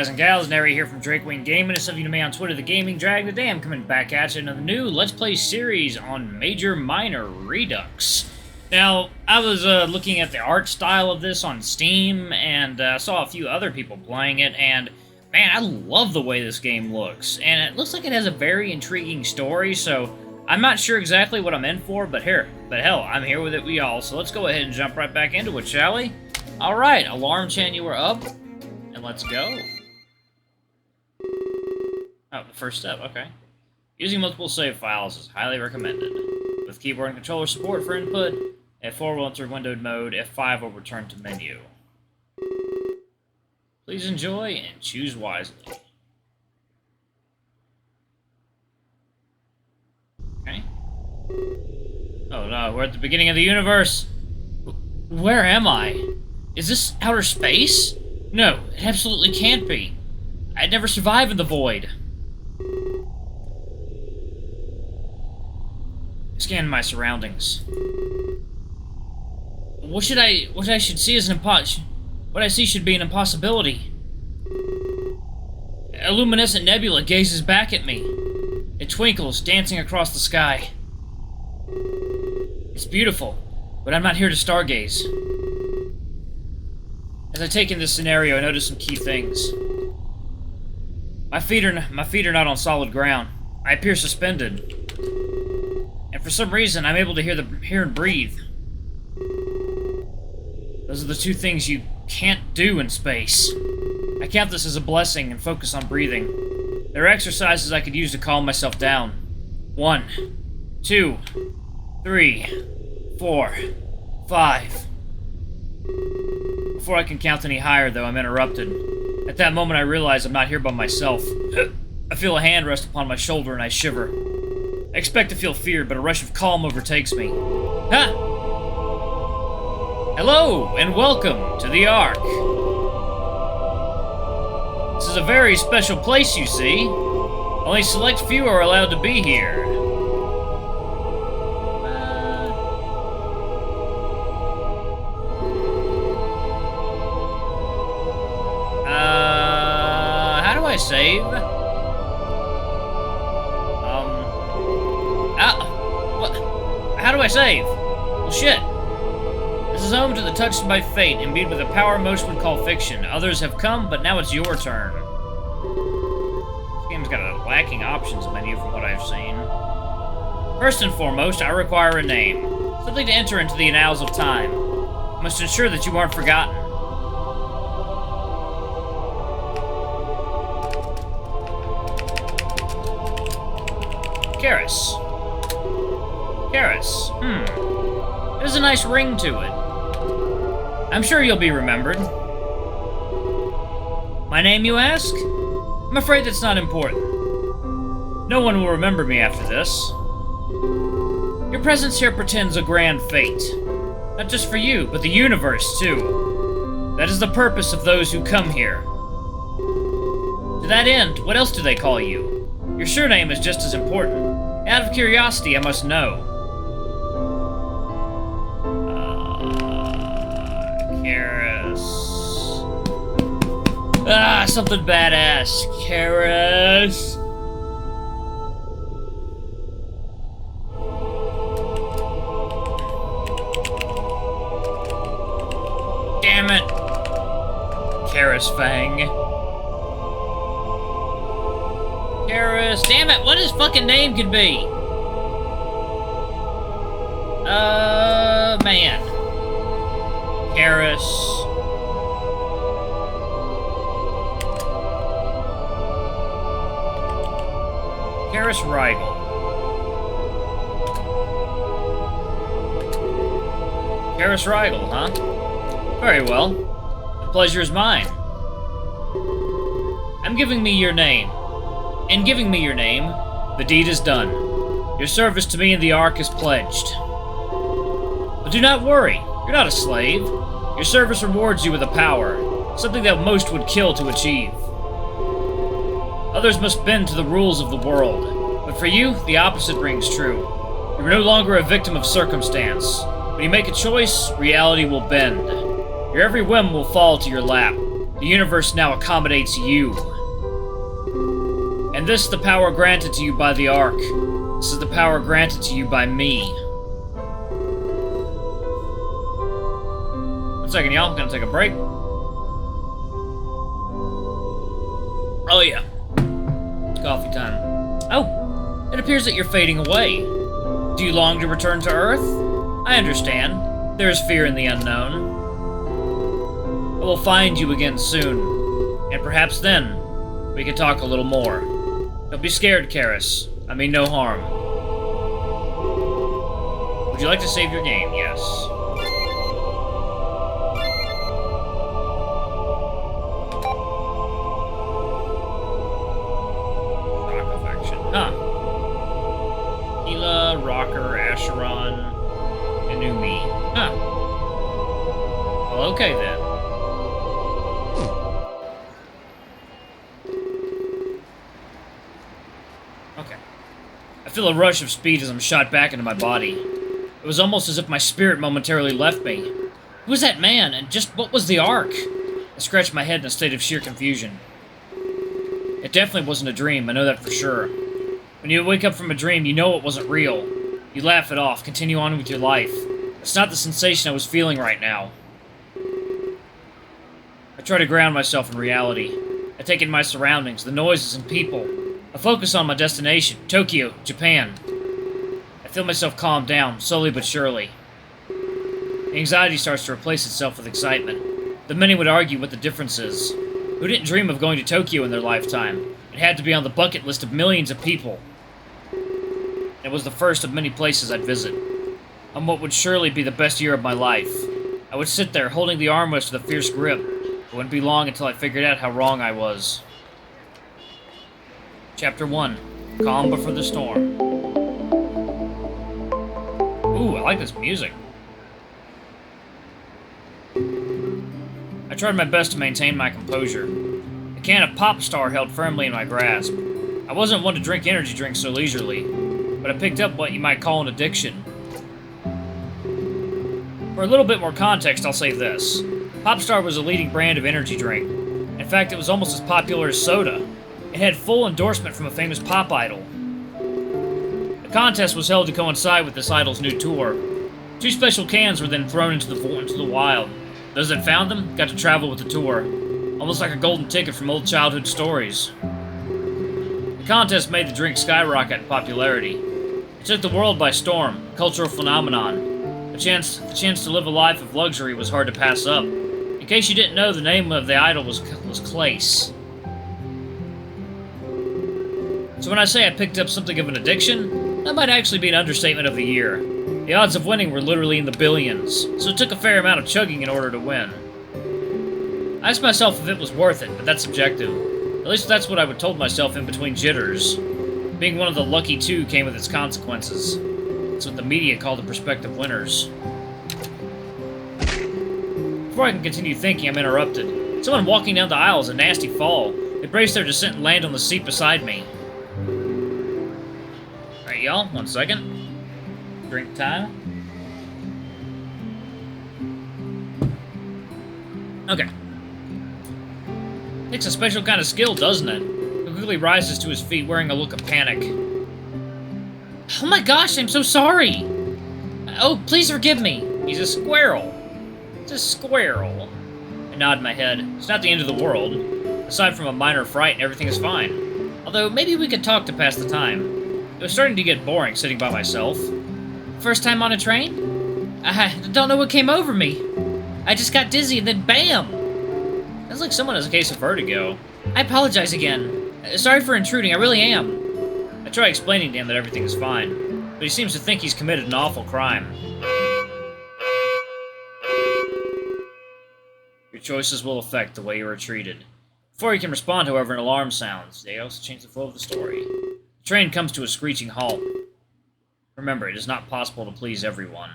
guys and gals, Nary here from Drakewing Gaming, and some of you know me on Twitter, the Gaming Drag the Dam, coming back at you in another new Let's Play series on Major Minor Redux. Now, I was looking at the art style of this on Steam, and saw a few other people playing it, and man, I love the way this game looks. And it looks like it has a very intriguing story, so I'm not sure exactly what I'm in for, but hell, I'm here with it with y'all, so let's go ahead and jump right back into it, shall we? Alright, alarm chant, you are up. And let's go. Oh, the first step, okay. Using multiple save files is highly recommended. With keyboard and controller support for input, F4 will enter windowed mode, F5 will return to menu. Please enjoy and choose wisely. Okay. Oh no, we're at the beginning of the universe! Where am I? Is this outer space? No, it absolutely can't be. I'd never survive in the void. Scan my surroundings. What I should see is what I see should be an impossibility. A luminescent nebula gazes back at me. It twinkles, dancing across the sky. It's beautiful, but I'm not here to stargaze. As I take in this scenario, I notice some key things. My feet are not on solid ground. I appear suspended. And for some reason, I'm able to hear and breathe. Those are the two things you can't do in space. I count this as a blessing and focus on breathing. There are exercises I could use to calm myself down. 1, 2, 3, 4, 5. Before I can count any higher, though, I'm interrupted. At that moment, I realize I'm not here by myself. I feel a hand rest upon my shoulder and I shiver. I expect to feel fear, but a rush of calm overtakes me. Ha! Hello, and welcome to the Ark. This is a very special place, you see. Only select few are allowed to be here. How do I save? What? How do I save? Well, shit. This is home to the touched by fate, imbued with a power most would call fiction. Others have come, but now it's your turn. This game's got a lacking options menu from what I've seen. First and foremost, I require a name. Something to enter into the annals of time. I must ensure that you aren't forgotten. Karis. Karis. There's a nice ring to it. I'm sure you'll be remembered. My name, you ask? I'm afraid that's not important. No one will remember me after this. Your presence here portends a grand fate. Not just for you, but the universe, too. That is the purpose of those who come here. To that end, what else do they call you? Your surname is just as important. Out of curiosity, I must know. Karis. Something badass. Karis. Damn it. Karis Fang. Karis. Damn it, what his fucking name could be? Man. Karis. Karis Rigel. Karis Rigel, huh? Very well. The pleasure is mine. I'm giving me your name. In giving me your name, the deed is done. Your service to me in the Ark is pledged. But do not worry, you're not a slave. Your service rewards you with a power, something that most would kill to achieve. Others must bend to the rules of the world, but for you, the opposite rings true. You are no longer a victim of circumstance. When you make a choice, reality will bend. Your every whim will fall to your lap. The universe now accommodates you. And this is the power granted to you by the Ark. This is the power granted to you by me. One second, y'all. I'm gonna take a break. Oh, yeah. It's coffee time. Oh, it appears that you're fading away. Do you long to return to Earth? I understand. There is fear in the unknown. I will find you again soon. And perhaps then, we can talk a little more. Don't be scared, Karis. I mean no harm. Would you like to save your game? Yes. Rock affection. Huh. Kila, Rocker, Asheron, Inumi. Huh. Well, okay then. Okay. I feel a rush of speed as I'm shot back into my body. It was almost as if my spirit momentarily left me. Who was that man, and just what was the Ark? I scratched my head in a state of sheer confusion. It definitely wasn't a dream, I know that for sure. When you wake up from a dream, you know it wasn't real. You laugh it off, continue on with your life. It's not the sensation I was feeling right now. I try to ground myself in reality. I take in my surroundings, the noises and people. I focus on my destination, Tokyo, Japan. I feel myself calm down, slowly but surely. The anxiety starts to replace itself with excitement. The many would argue what the difference is. Who didn't dream of going to Tokyo in their lifetime? It had to be on the bucket list of millions of people. It was the first of many places I'd visit. On what would surely be the best year of my life. I would sit there, holding the armrest with a fierce grip. It wouldn't be long until I figured out how wrong I was. Chapter 1. Calm Before the Storm. Ooh, I like this music. I tried my best to maintain my composure. A can of Pop Star held firmly in my grasp. I wasn't one to drink energy drinks so leisurely, but I picked up what you might call an addiction. For a little bit more context, I'll say this. Pop Star was a leading brand of energy drink. In fact, it was almost as popular as soda. It had full endorsement from a famous pop idol. The contest was held to coincide with this idol's new tour. 2 special cans were then thrown into the wild. Those that found them got to travel with the tour, almost like a golden ticket from old childhood stories. The contest made the drink skyrocket in popularity. It took the world by storm, a cultural phenomenon. The chance to live a life of luxury was hard to pass up. In case you didn't know, the name of the idol was Clace. So when I say I picked up something of an addiction, that might actually be an understatement of the year. The odds of winning were literally in the billions, so it took a fair amount of chugging in order to win. I asked myself if it was worth it, but that's subjective. At least that's what I would told myself in between jitters. Being one of the lucky 2 came with its consequences. It's what the media call the prospective winners. Before I can continue thinking, I'm interrupted. Someone walking down the aisle is a nasty fall. They brace their descent and land on the seat beside me. Alright, y'all, 1 second. Drink time. Okay. Takes a special kind of skill, doesn't it? He quickly rises to his feet, wearing a look of panic. Oh my gosh, I'm so sorry! Oh, please forgive me. He's a squirrel. It's a squirrel. I nod my head. It's not the end of the world. Aside from a minor fright, everything is fine. Although, maybe we could talk to pass the time. It was starting to get boring sitting by myself. First time on a train? I don't know what came over me. I just got dizzy and then BAM! Sounds like someone has a case of vertigo. I apologize again. Sorry for intruding, I really am. I try explaining to him that everything is fine, but he seems to think he's committed an awful crime. Your choices will affect the way you are treated. Before he can respond, however, an alarm sounds. They also change the flow of the story. The train comes to a screeching halt. Remember, it is not possible to please everyone.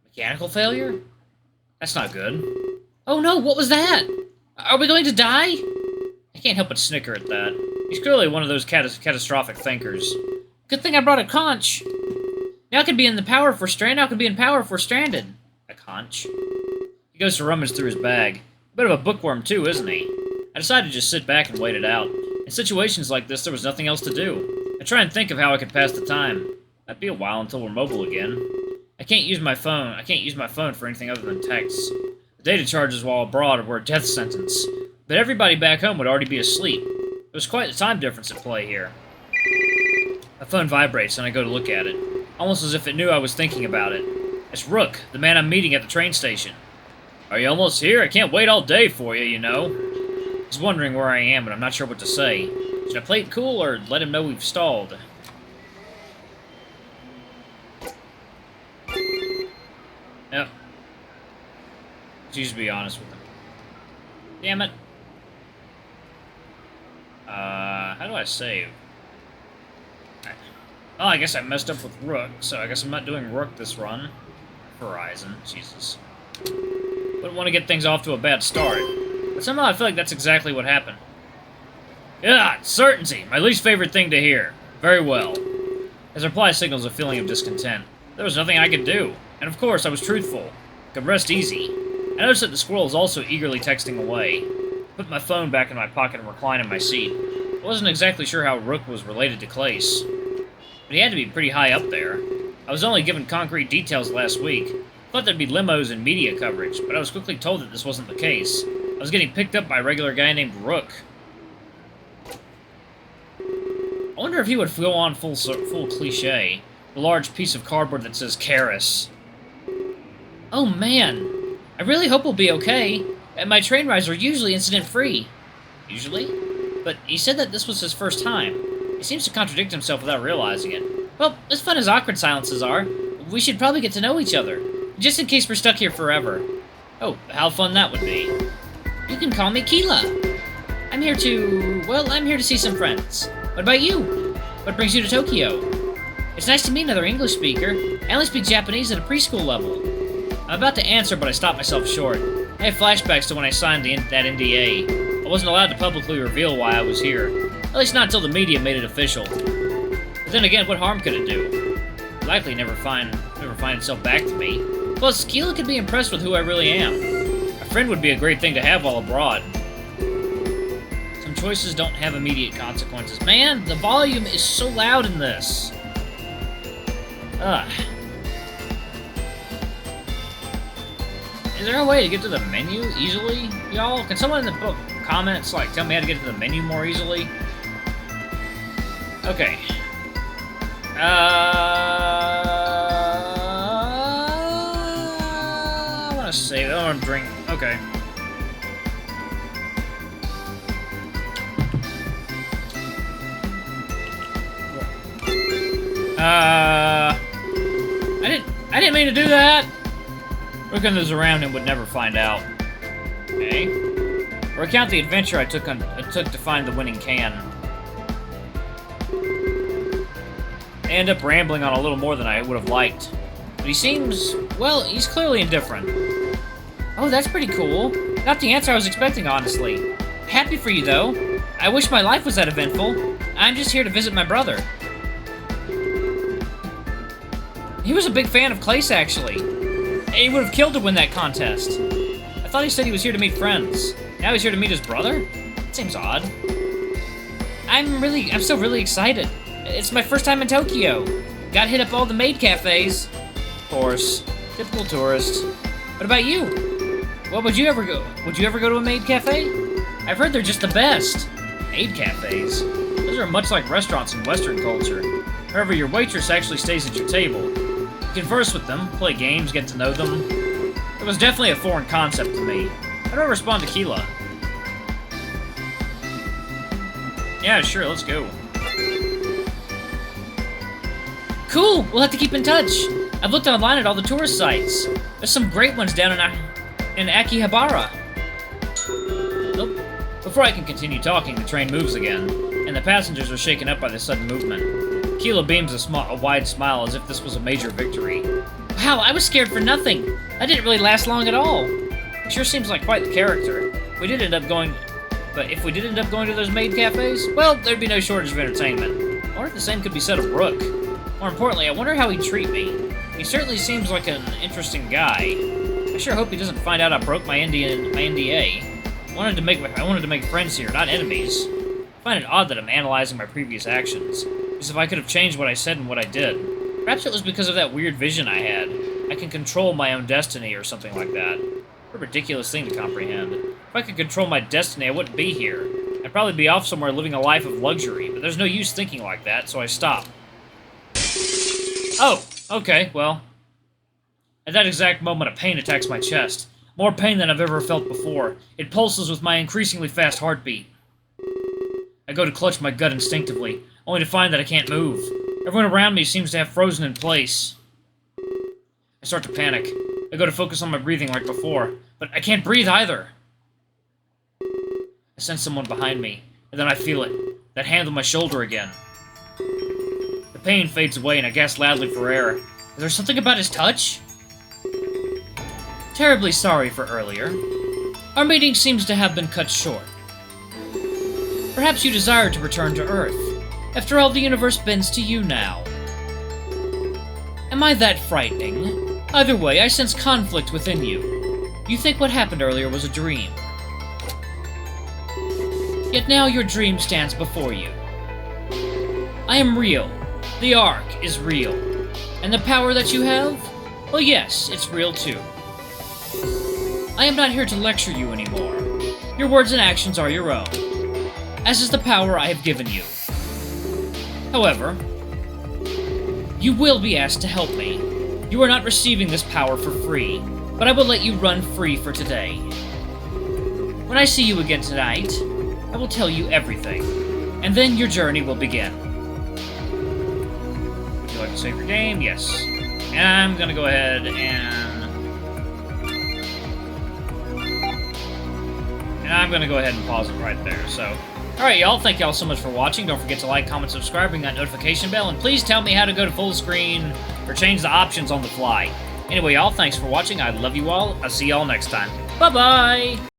Mechanical failure? That's not good. Oh no, what was that? Are we going to die? I can't help but snicker at that. He's clearly one of those catastrophic thinkers. Good thing I brought a conch. Now I can be in the power if we're stranded. Now I can be in power if we're stranded. A conch. He goes to rummage through his bag. Bit of a bookworm too, isn't he? I decided to just sit back and wait it out. In situations like this, there was nothing else to do. I try and think of how I could pass the time. That'd be a while until we're mobile again. I can't use my phone for anything other than texts. The data charges while abroad were a death sentence. But everybody back home would already be asleep. There was quite a time difference at play here. My phone vibrates and I go to look at it, almost as if it knew I was thinking about it. It's Rook, the man I'm meeting at the train station. Are you almost here? I can't wait all day for you, you know. He's wondering where I am, and I'm not sure what to say. Should I play it cool or let him know we've stalled? Yep. Choose to be honest with him. Damn it. How do I save? Oh, I guess I messed up with Rook, so I guess I'm not doing Rook this run. Horizon, Jesus. Wouldn't want to get things off to a bad start. But somehow I feel like that's exactly what happened. Yeah, certainty, my least favorite thing to hear. Very well. His reply signals a feeling of discontent. There was nothing I could do. And of course, I was truthful. Could rest easy. I noticed that the squirrel was also eagerly texting away. Put my phone back in my pocket and reclined in my seat. I wasn't exactly sure how Rook was related to Clace, but he had to be pretty high up there. I was only given concrete details last week. Thought there'd be limos and media coverage, but I was quickly told that this wasn't the case. I was getting picked up by a regular guy named Rook. I wonder if he would go on full cliche. The large piece of cardboard that says Karis. Oh man, I really hope we'll be okay. And my train rides are usually incident-free. Usually? But he said that this was his first time. He seems to contradict himself without realizing it. Well, as fun as awkward silences are, we should probably get to know each other. Just in case we're stuck here forever. Oh, how fun that would be. You can call me Kila. I'm here to see some friends. What about you? What brings you to Tokyo? It's nice to meet another English speaker. I only speak Japanese at a preschool level. I'm about to answer, but I stopped myself short. I have flashbacks to when I signed that NDA. I wasn't allowed to publicly reveal why I was here. At least not until the media made it official. But then again, what harm could it do? It'd likely never find itself back to me. Plus, Kila could be impressed with who I really am. A friend would be a great thing to have while abroad. Some choices don't have immediate consequences. Man, the volume is so loud in this. Ugh. Is there a way to get to the menu easily, y'all? Can someone in the book comments, tell me how to get to the menu more easily? Okay. I want to save it. I want to drink. Okay. I didn't mean to do that. Looking those around him would never find out. Okay. Recount the adventure I took to find the winning can. I end up rambling on a little more than I would have liked. But he seems, well, he's clearly indifferent. Oh, that's pretty cool. Not the answer I was expecting, honestly. Happy for you, though. I wish my life was that eventful. I'm just here to visit my brother. He was a big fan of Clace, actually. He would have killed to win that contest. I thought he said he was here to meet friends. Now he's here to meet his brother? That seems odd. I'm still really excited. It's my first time in Tokyo. Got hit up all the maid cafes. Of course. Typical tourist. What about you? Well, would you ever go to a maid cafe? I've heard they're just the best. Maid cafes? Those are much like restaurants in Western culture. However, your waitress actually stays at your table. You converse with them, play games, get to know them. It was definitely a foreign concept to me. How do I respond to Kila? Yeah, sure, let's go. Cool, we'll have to keep in touch. I've looked online at all the tourist sites. There's some great ones down in Akihabara. Nope. Before I can continue talking, the train moves again, and the passengers are shaken up by the sudden movement. Kila beams a wide smile as if this was a major victory. Wow, I was scared for nothing. That didn't really last long at all. He sure seems like quite the character. If we did end up going to those maid cafes, well, there'd be no shortage of entertainment. I wonder if the same could be said of Rook. More importantly, I wonder how he'd treat me. He certainly seems like an interesting guy. I sure hope he doesn't find out I broke my NDA. I wanted to make friends here, not enemies. I find it odd that I'm analyzing my previous actions, as if I could have changed what I said and what I did. Perhaps it was because of that weird vision I had. I can control my own destiny or something like that. What a ridiculous thing to comprehend. If I could control my destiny, I wouldn't be here. I'd probably be off somewhere living a life of luxury, but there's no use thinking like that, so I stop. Oh, okay, well. At that exact moment, a pain attacks my chest. More pain than I've ever felt before. It pulses with my increasingly fast heartbeat. I go to clutch my gut instinctively, only to find that I can't move. Everyone around me seems to have frozen in place. I start to panic. I go to focus on my breathing like before, but I can't breathe either. I sense someone behind me, and then I feel it. That hand on my shoulder again. The pain fades away, and I gasp loudly for air. Is there something about his touch? Terribly sorry for earlier. Our meeting seems to have been cut short. Perhaps you desire to return to Earth. After all, the universe bends to you now. Am I that frightening? Either way, I sense conflict within you. You think what happened earlier was a dream. Yet now your dream stands before you. I am real. The Ark is real. And the power that you have? Well, yes, it's real too. I am not here to lecture you anymore. Your words and actions are your own, as is the power I have given you. However, you will be asked to help me. You are not receiving this power for free, but I will let you run free for today. When I see you again tonight, I will tell you everything, and then your journey will begin. Would you like to save your game? Yes. And I'm gonna go ahead and pause it right there, so. Alright, y'all, thank y'all so much for watching. Don't forget to like, comment, subscribe, ring that notification bell, and please tell me how to go to full screen or change the options on the fly. Anyway, y'all, thanks for watching. I love you all. I'll see y'all next time. Bye-bye!